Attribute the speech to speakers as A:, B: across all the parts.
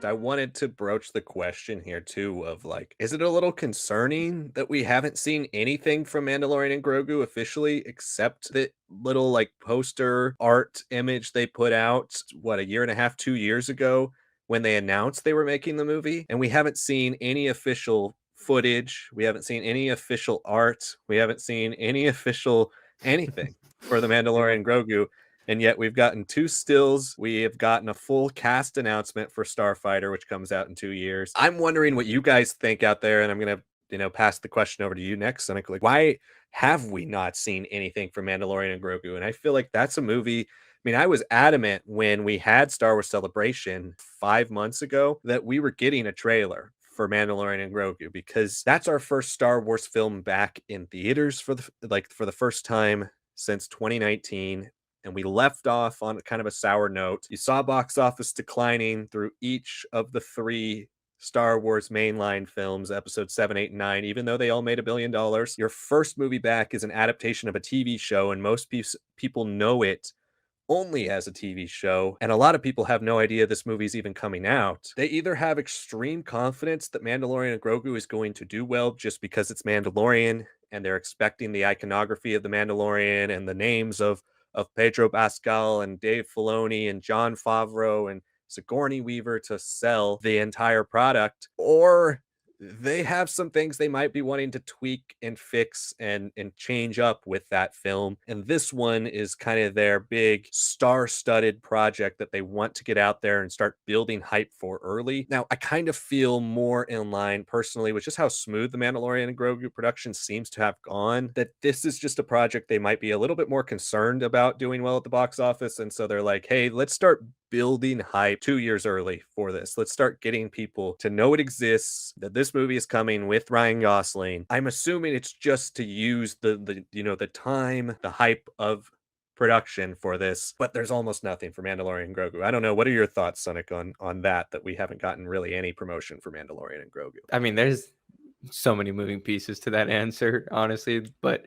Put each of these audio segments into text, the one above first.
A: I wanted to broach the question here too of like, is it a little concerning that we haven't seen anything from Mandalorian and Grogu officially except that little like poster art image they put out, what, a year and a half, 2 years ago when they announced they were making the movie? And we haven't seen any official footage. We haven't seen any official art. We haven't seen any official anything for the
B: Yeah.
A: Mandalorian Grogu. And yet we've gotten two stills. We have gotten a full cast announcement for Starfighter, which comes out in 2 years. I'm wondering what you guys think out there, and I'm gonna, pass the question over to you next. And like, why have we not seen anything from Mandalorian and Grogu? And I feel like that's a movie. I mean, I was adamant when we had Star Wars Celebration 5 months ago that we were getting a trailer for Mandalorian and Grogu because that's our first Star Wars film back in theaters for the first time since 2019, and we left off on kind of a sour note. You saw box office declining through each of the three Star Wars mainline films, episode 7, 8, and 9, even though they all made $1 billion. Your first movie back is an adaptation of a TV show, and most people know it only as a TV show, and a lot of people have no idea this movie's even coming out. They either have extreme confidence that Mandalorian and Grogu is going to do well just because it's Mandalorian, and they're expecting the iconography of the Mandalorian and the names of Pedro Pascal and Dave Filoni and John Favreau and Sigourney Weaver to sell the entire product, or they have some things they might be wanting to tweak and fix and change up with that film. And this one is kind of their big star-studded project that they want to get out there and start building hype for early. Now, I kind of feel more in line personally with just how smooth the Mandalorian and Grogu production seems to have gone, that this is just a project they might be a little bit more concerned about doing well at the box office. And so they're like, hey, let's start building hype 2 years early for this. Let's start getting people to know it exists, that this movie is coming with Ryan Gosling. I'm assuming it's just to use the time, the hype of production for this, but there's almost nothing for Mandalorian and Grogu. I don't know. What are your thoughts, Sonic, on that we haven't gotten really any promotion for Mandalorian and Grogu?
B: I mean, there's so many moving pieces to that answer, honestly. But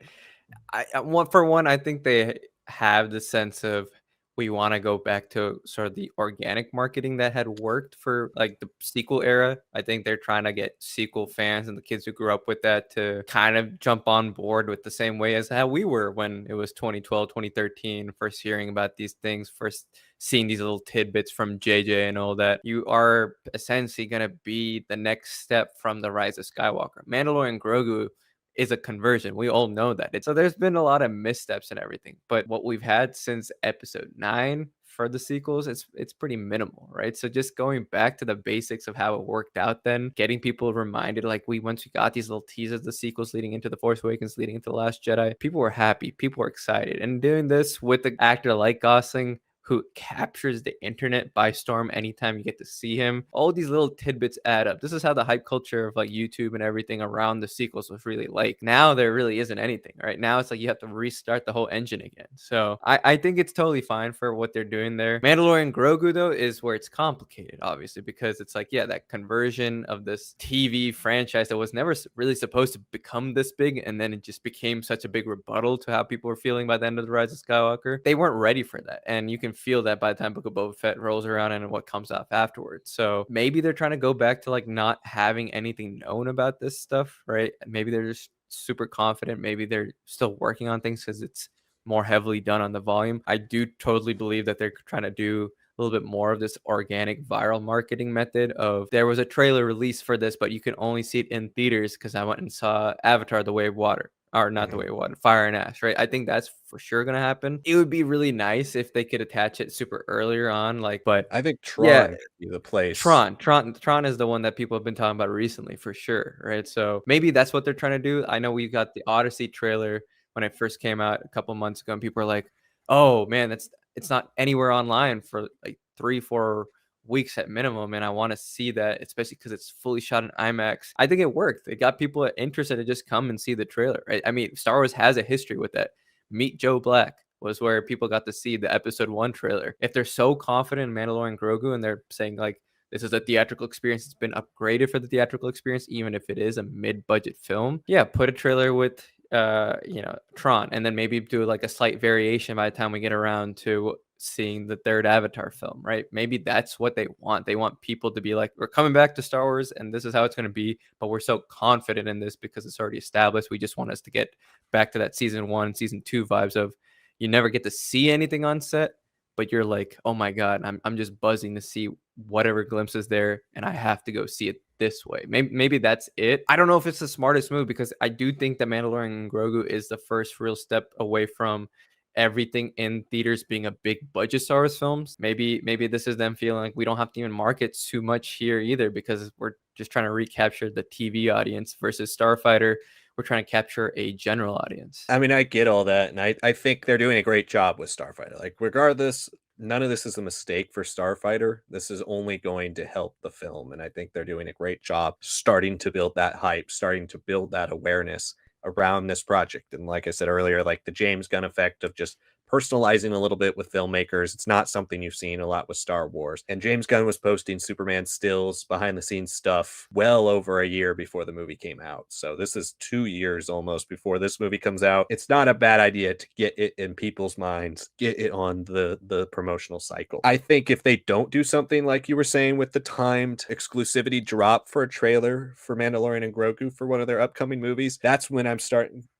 B: one, I think they have the sense of we want to go back to sort of the organic marketing that had worked for like the sequel era. I think they're trying to get sequel fans and the kids who grew up with that to kind of jump on board with the same way as how we were when it was 2012, 2013, first hearing about these things, first seeing these little tidbits from JJ and all that. You are essentially going to be the next step from the Rise of Skywalker. Mandalorian Grogu is a conversion. We all know that. So there's been a lot of missteps and everything. But what we've had since episode 9 for the sequels, it's pretty minimal, right? So just going back to the basics of how it worked out, then getting people reminded, like once we got these little teasers, the sequels leading into The Force Awakens, leading into The Last Jedi, people were happy, people were excited. And doing this with an actor like Gosling, who captures the internet by storm anytime you get to see him. All these little tidbits add up. This is how the hype culture of like YouTube and everything around the sequels was really like. Now there really isn't anything, right? Now it's like you have to restart the whole engine again. So I think it's totally fine for what they're doing there. Mandalorian Grogu, though, is where it's complicated, obviously, because it's like, yeah, that conversion of this TV franchise that was never really supposed to become this big, and then it just became such a big rebuttal to how people were feeling by the end of The Rise of Skywalker. They weren't ready for that. And you can feel that by the time Book of Boba Fett rolls around and what comes off afterwards. So maybe they're trying to go back to like not having anything known about this stuff, right? Maybe they're just super confident. Maybe they're still working on things because it's more heavily done on the volume. I do totally believe that they're trying to do a little bit more of this organic viral marketing method of there was a trailer release for this, but you can only see it in theaters because I went and saw Avatar: The Way of Water. Or not The Way of Water, Fire and Ash, right? I think that's for sure gonna happen. It would be really nice if they could attach it super earlier on, like, but
A: I think
B: yeah,
A: Tron could be the place.
B: Tron is the one that people have been talking about recently for sure, right? So maybe that's what they're trying to do. I know we got the Odyssey trailer when it first came out a couple months ago, and people are like, "Oh man, it's not anywhere online for like 3-4 weeks at minimum, and I want to see that, especially because it's fully shot in IMAX." I think it worked. It got people interested to just come and see the trailer, right? I mean, Star Wars has a history with that. Meet Joe Black was where people got to see the episode 1 trailer. If they're so confident in Mandalorian Grogu and they're saying like this is a theatrical experience, it's been upgraded for the theatrical experience, even if it is a mid-budget film, yeah, put a trailer with Tron, and then maybe do like a slight variation by the time we get around to seeing the third Avatar film, right? Maybe that's what they want. They want people to be like, we're coming back to Star Wars and this is how it's going to be, but we're so confident in this because it's already established. We just want us to get back to that season 1, season 2 vibes of you never get to see anything on set, but you're like, oh my God, I'm just buzzing to see whatever glimpse is there, and I have to go see it this way. Maybe that's it. I don't know if it's the smartest move because I do think that Mandalorian and Grogu is the first real step away from everything in theaters being a big budget Star Wars films. Maybe this is them feeling like we don't have to even market too much here either because we're just trying to recapture the TV audience versus Starfighter. We're trying to capture a general audience.
A: I mean, I get all that, and I think they're doing a great job with Starfighter. Like, regardless, none of this is a mistake for Starfighter. This is only going to help the film, and I think they're doing a great job starting to build that hype, starting to build that awareness around this project. And like I said earlier, like the James Gunn effect of just personalizing a little bit with filmmakers. It's not something you've seen a lot with Star Wars. And James Gunn was posting Superman stills, behind the scenes stuff well over a year before the movie came out. So this is 2 years almost before this movie comes out. It's not a bad idea to get it in people's minds, get it on the promotional cycle. I think if they don't do something like you were saying with the timed exclusivity drop for a trailer for Mandalorian and Grogu for one of their upcoming movies, that's when I'm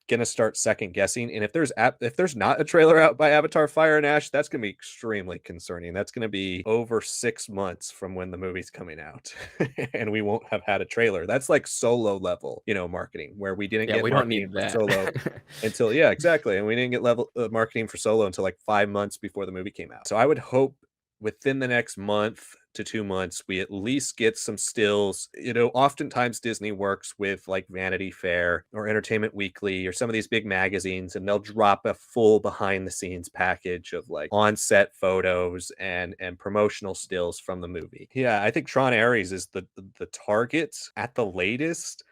A: gonna start second guessing. And if there's not a trailer out by Avatar Fire and Ash, that's gonna be extremely concerning. That's gonna be over 6 months from when the movie's coming out and we won't have had a trailer. That's like Solo level, marketing, where we didn't
B: Yeah,
A: get
B: we don't
A: marketing
B: need
A: for
B: that.
A: Solo until, yeah, exactly, and we didn't get level marketing for Solo until like 5 months before the movie came out. So I would hope within the next month to 2 months, we at least get some stills. Oftentimes Disney works with like Vanity Fair or Entertainment Weekly or some of these big magazines, and they'll drop a full behind the scenes package of like on-set photos and promotional stills from the movie. Yeah, I think Tron Ares is the target at the latest.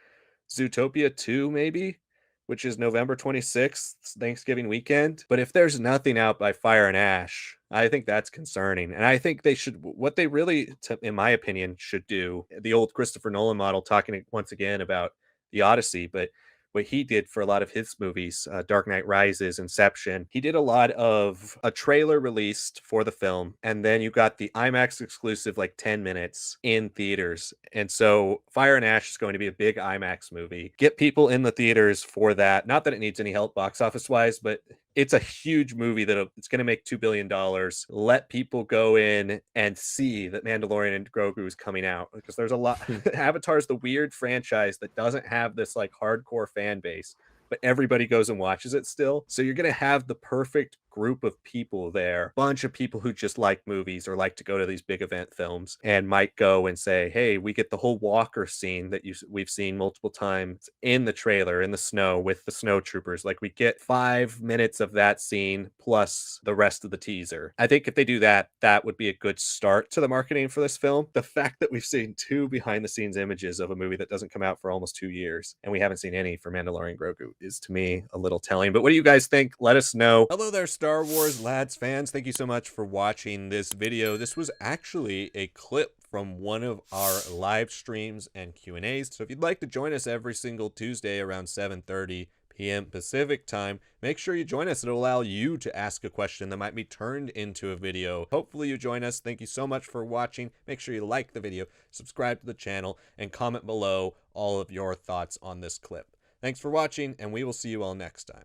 A: Zootopia 2 maybe, which is November 26th, Thanksgiving weekend. But if there's nothing out by Fire and Ash, I think that's concerning. And I think they should, what they really, in my opinion, should do, the old Christopher Nolan model, talking once again about the Odyssey, but what he did for a lot of his movies, Dark Knight Rises, Inception, he did a lot of a trailer released for the film, and then you got the IMAX exclusive, like 10 minutes in theaters. And so Fire and Ash is going to be a big IMAX movie. Get people in the theaters for that. Not that it needs any help box office wise, but it's a huge movie that it's going to make $2 billion. Let people go in and see that Mandalorian and Grogu is coming out, because there's a lot. Avatar's the weird franchise that doesn't have this like hardcore fan base, but everybody goes and watches it still. So you're going to have the perfect group of people there, bunch of people who just like movies or like to go to these big event films, and might go and say, hey, we get the whole Walker scene that we've seen multiple times in the trailer in the snow with the snow troopers. Like, we get 5 minutes of that scene plus the rest of the teaser. I think if they do that, that would be a good start to the marketing for this film. The fact that we've seen 2 behind the scenes images of a movie that doesn't come out for almost 2 years, and we haven't seen any for Mandalorian Grogu, is to me a little telling. But what do you guys think? Let us know. Hello there, Star Wars Lads fans. Thank you so much for watching this video. This was actually a clip from one of our live streams and Q&As. So if you'd like to join us every single Tuesday around 7:30 p.m. Pacific time, make sure you join us. It'll allow you to ask a question that might be turned into a video. Hopefully you join us. Thank you so much for watching. Make sure you like the video, subscribe to the channel, and comment below all of your thoughts on this clip. Thanks for watching, and we will see you all next time.